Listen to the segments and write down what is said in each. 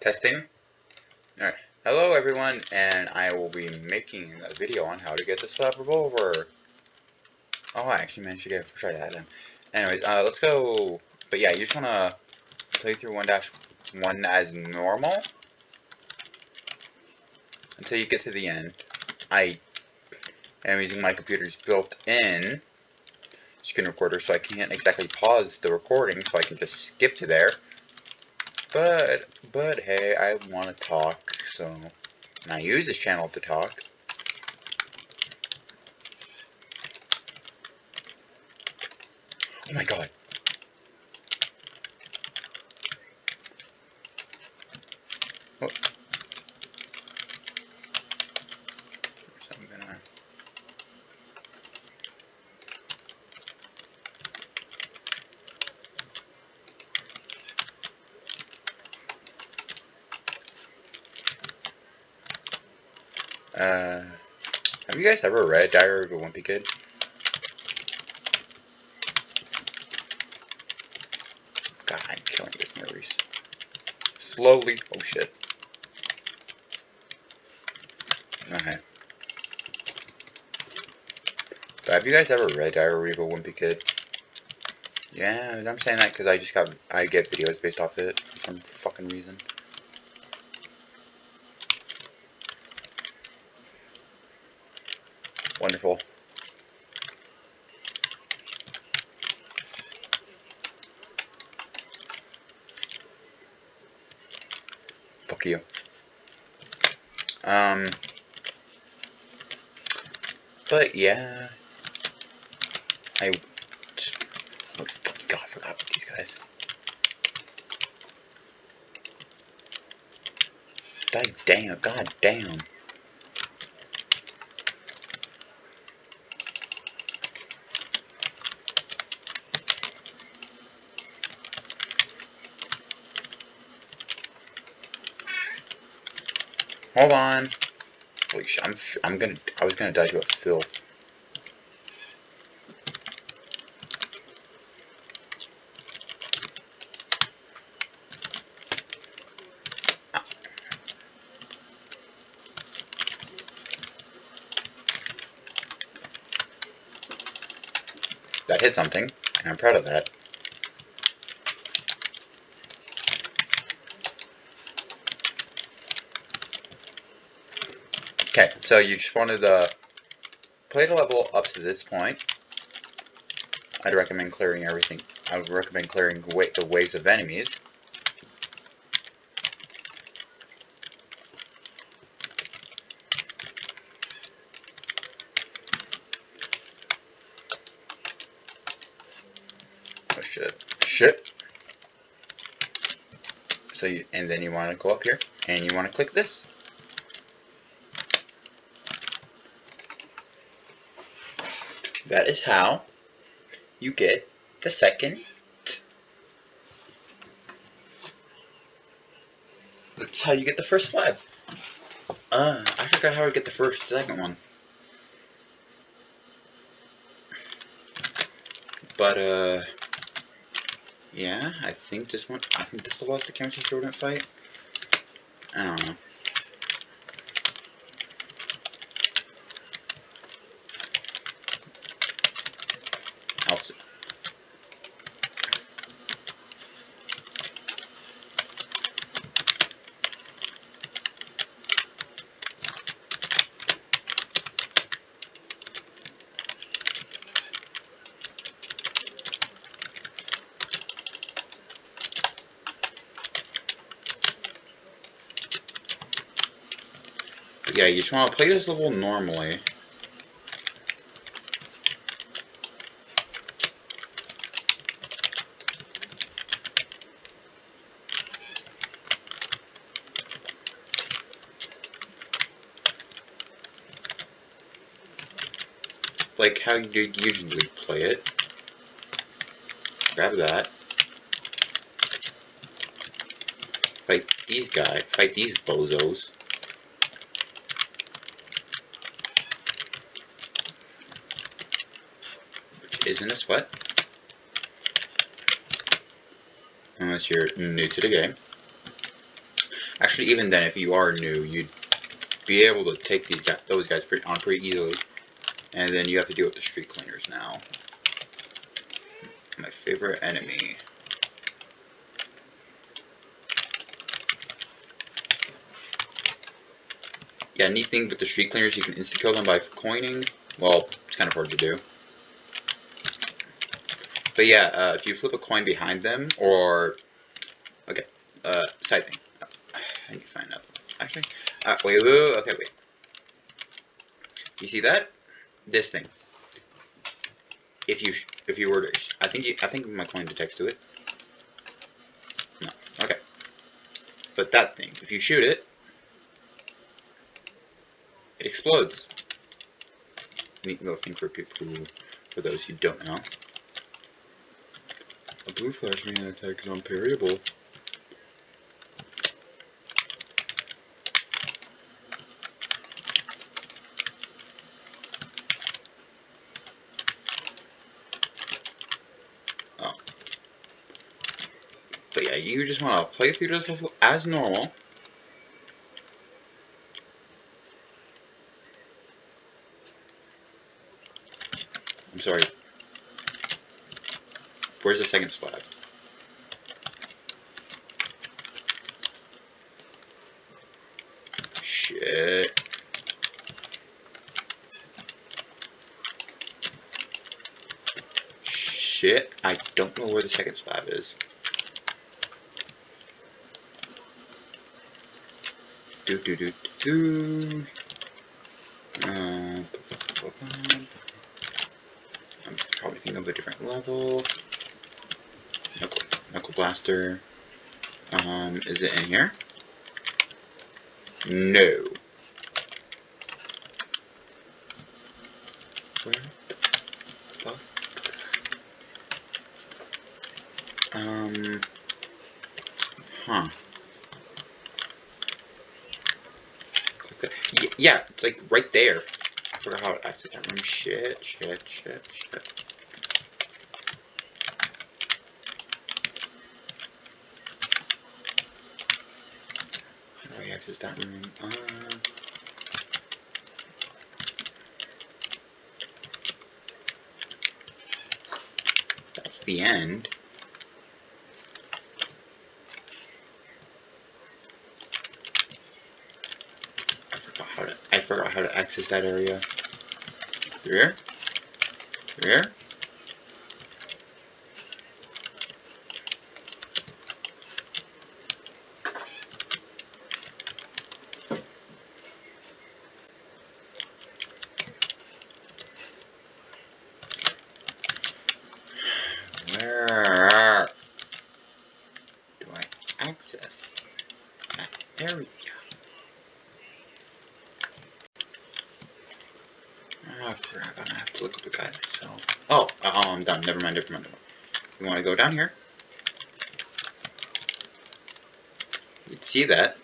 Testing. Alright. Hello everyone, and I will be making a video on how to get the Slab Revolver. Oh, I actually managed to get it. Try that then. Anyways, let's go. But yeah, you just wanna play through 1-1 as normal until you get to the end. I am using my computer's built-in screen recorder, so I can't exactly pause the recording, so I can just skip to there. But hey, I want to talk, so, and I use this channel to talk. Oh my god. Oh. So I'm gonna... have you guys ever read Diary of a Wimpy Kid? God, I'm killing this Maurice. Slowly. Oh shit. Okay. But have you guys ever read Diary of a Wimpy Kid? Yeah, I'm saying that because I get videos based off it for some fucking reason. Wonderful. Fuck you. But yeah, oh God, I forgot about these guys. God damn. Hold on. Holy shit, I was gonna die to a filth. That hit something, and I'm proud of that. Okay, so you just wanted to play the level up to this point. I'd recommend clearing everything. I would recommend clearing the waves of enemies. Oh shit. Shit. So and then you want to go up here, and you want to click this. That is how you get the second. That's how you get the first slab. I forgot how to get the second one. But, yeah, I think this was the chemistry student fight. I don't know. I'll see. Yeah, you just want to play this level normally. Like how you usually play it. Grab that. Fight these guys. Fight these bozos. Which isn't a sweat. Unless you're new to the game. Actually, even then, if you are new, you'd be able to take those guys pretty easily. And then you have to deal with the street cleaners now. My favorite enemy. Yeah, neat thing with the street cleaners, you can insta-kill them by coining. Well, it's kind of hard to do. But yeah, if you flip a coin behind them, or... Okay, side thing. I need to find out. Actually, wait, okay, wait. You see that? This thing. If you were to... I think my coin detects to it. No, okay. But that thing, if you shoot it, it explodes. Neat little thing for those who don't know. A blue flashbang attack is unparryable. Oh. But yeah, you just want to play through this level as normal. I'm sorry. Where's the second slab? Shit. Shit. I don't know where the second slab is. I'm probably thinking of a different level. Knuckle blaster. Is it in here? No. Where the fuck? Huh. Yeah, it's like right there. I forgot how to access that room. Shit. How do I access that room? That's the end. I forgot how to access that area. Through here? Through here? Where do I access that area? Oh crap, I'm gonna have to look up the guide myself. Oh, I'm done. Never mind. You wanna go down here? You'd see that.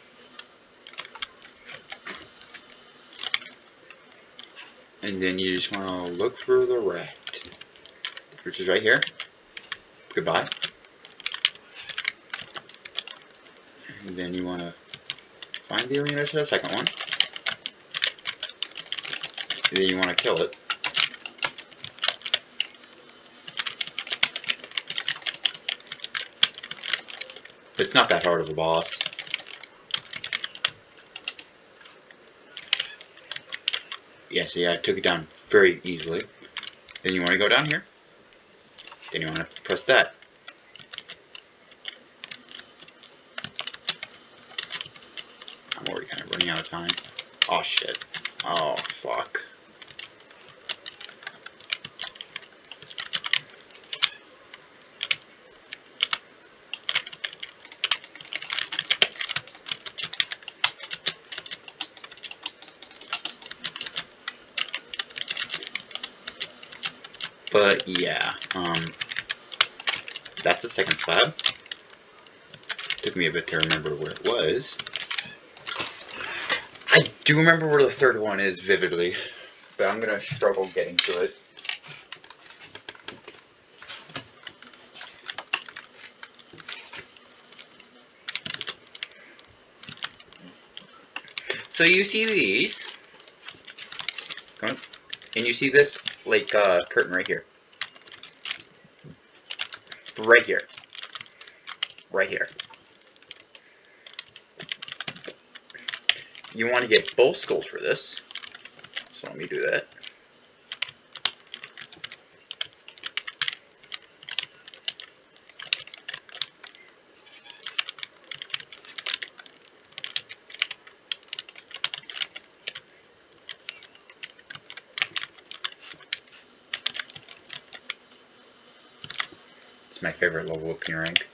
And then you just wanna look for the rat, which is right here. Goodbye. And then you wanna find the arena to the second one. And then you wanna kill it. It's not that hard of a boss. Yeah, see, I took it down very easily. Then you want to go down here. Then you want to press that. I'm already kind of running out of time. Oh, shit. Oh, fuck. But yeah, that's the second slab. Took me a bit to remember where it was. I do remember where the third one is vividly, but I'm gonna struggle getting to it. So you see these, and you see this like curtain right here, right here, right here. You want to get both skulls for this, so let me do that. It's my favorite level of P rank.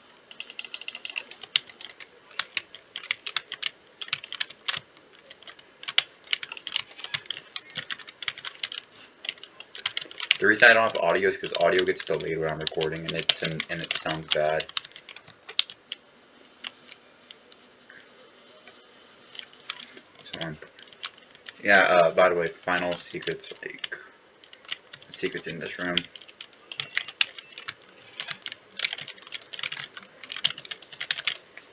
The reason I don't have audio is because audio gets delayed when I'm recording, and it sounds bad. So yeah. By the way, final secrets, like secrets in this room.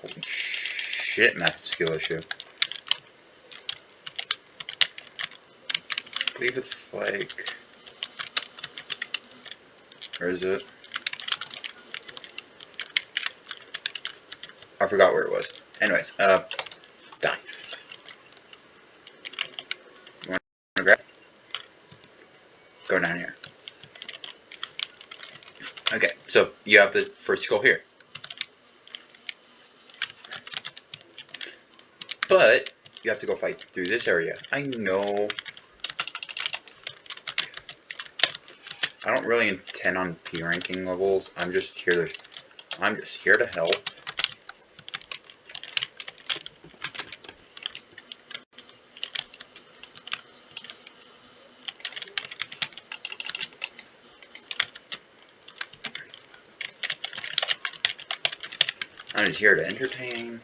Holy shit, massive skill issue. I believe it's like, where is it? I forgot where it was. Anyways, die. You want to grab? Go down here. Okay, so you have the first skull here. But you have to go fight through this area. I know. I don't really intend on P ranking levels. I'm just here to help. I'm just here to entertain.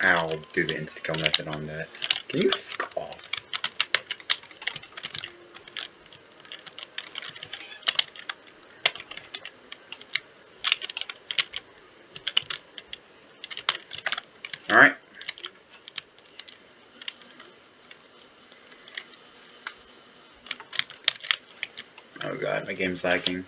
I'll do the insta-kill method on that. Can you fuck off? Alright. Oh god, my game's lagging.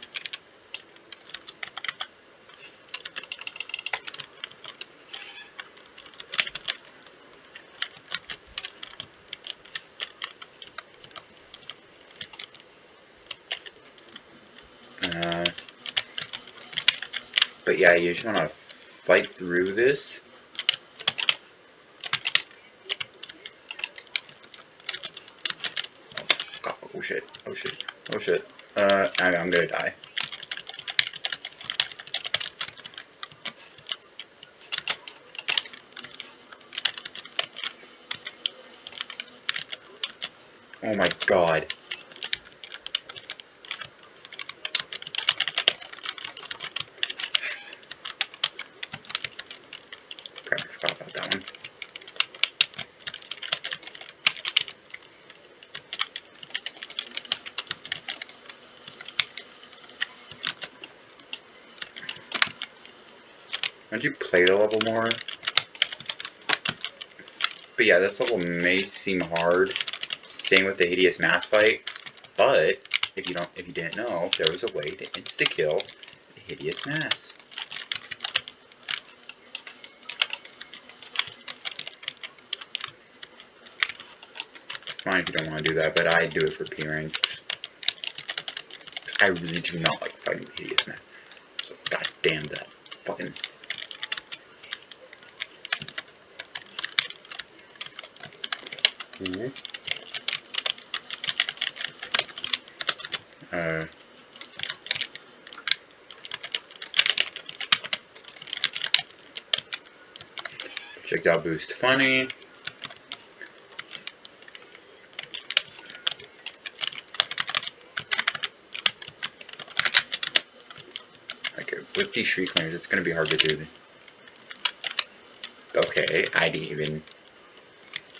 But yeah, you just want to fight through this. Oh god, oh shit, oh shit, oh shit. I'm gonna die. Oh my god. Crap, I forgot about that one. Why don't you play the level more? But yeah, this level may seem hard. Same with the hideous mass fight. But if you didn't know, there was a way to insta-kill the hideous mass. It's fine if you don't want to do that, but I do it for P ranks. I really do not like fighting the hideous mass. So goddamn that fucking. Ooh. Projectile boost funny. Okay, with these street cleaners, it's gonna be hard to do. Okay, I didn't even.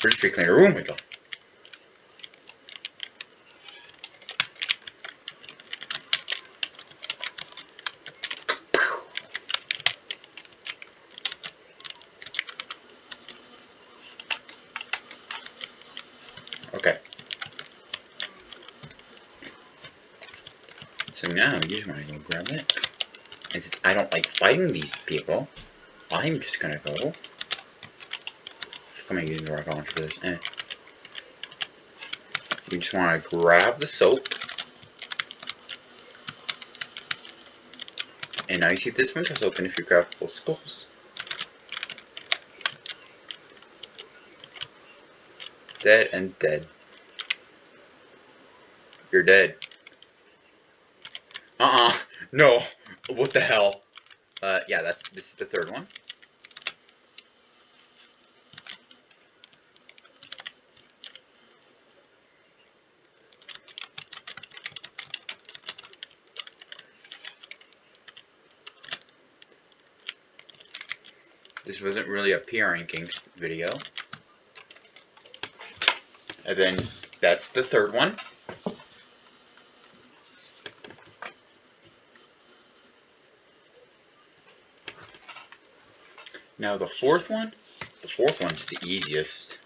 Where's street cleaner? Oh my god. Okay. So now you just want to go grab it. And since I don't like fighting these people, I'm just gonna go. Come on, use the rocket launcher for this. You just want to grab the soap. And now you see this window's open if you grab both skulls. Dead and dead. You're dead. No. What the hell? Yeah, this is the third one. This wasn't really a PR rankings video. And then that's the third one. Now the fourth one's the easiest.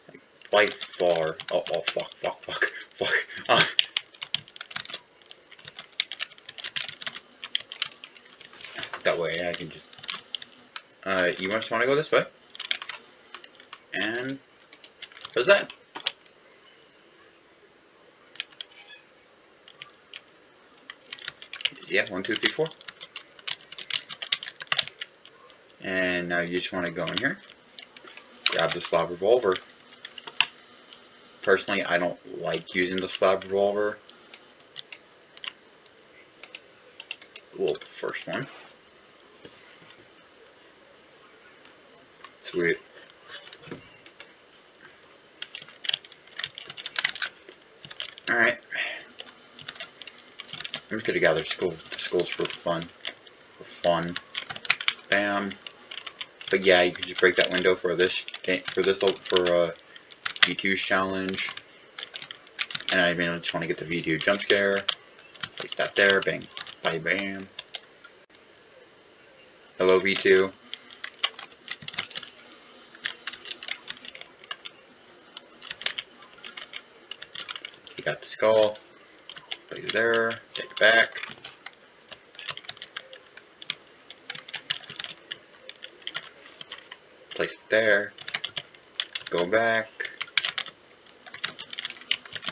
Like, by far. Oh, fuck. That way I can just... you just want to go this way. And... what's that? Yeah, 1, 2, 3, 4. And now you just want to go in here. Grab the Slab Revolver. Personally, I don't like using the Slab Revolver. Well, the first one. Sweet. Alright. I'm just gonna gather the skulls for fun. Bam. But yeah, you can just break that window for this game, for V2's challenge. And I just want to get the V2 jump scare. Place that there. Bang. Bye bam. Hello V2. You got the skull. Place it there. Take it back. Place it there. Go back.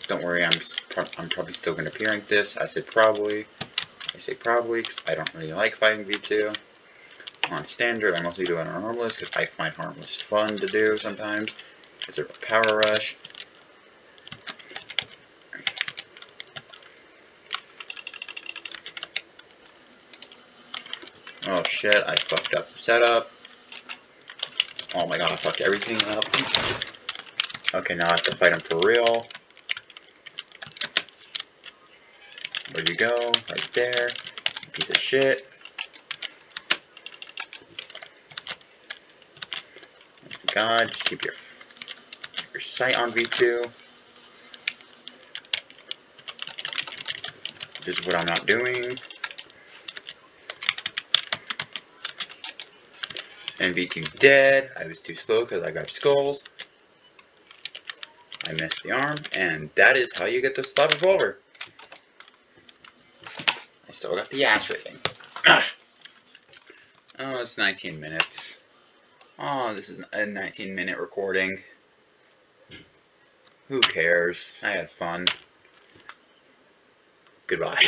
Don't worry, I'm probably still going to PR rank this. I say probably because I don't really like fighting V2. On standard, I mostly do it on harmless because I find harmless fun to do sometimes. It's a power rush. Oh shit, I fucked up the setup. Oh my god, I fucked everything up. Okay, now I have to fight him for real. Where'd you go? Right there. Piece of shit. Oh my god, just keep your sight on V2. This is what I'm not doing. And V2's dead. I was too slow because I grabbed skulls. I missed the arm, and that is how you get the Slab Revolver. I still got the ass rating. Oh, it's 19 minutes. Oh, this is a 19-minute recording. Who cares? I had fun. Goodbye.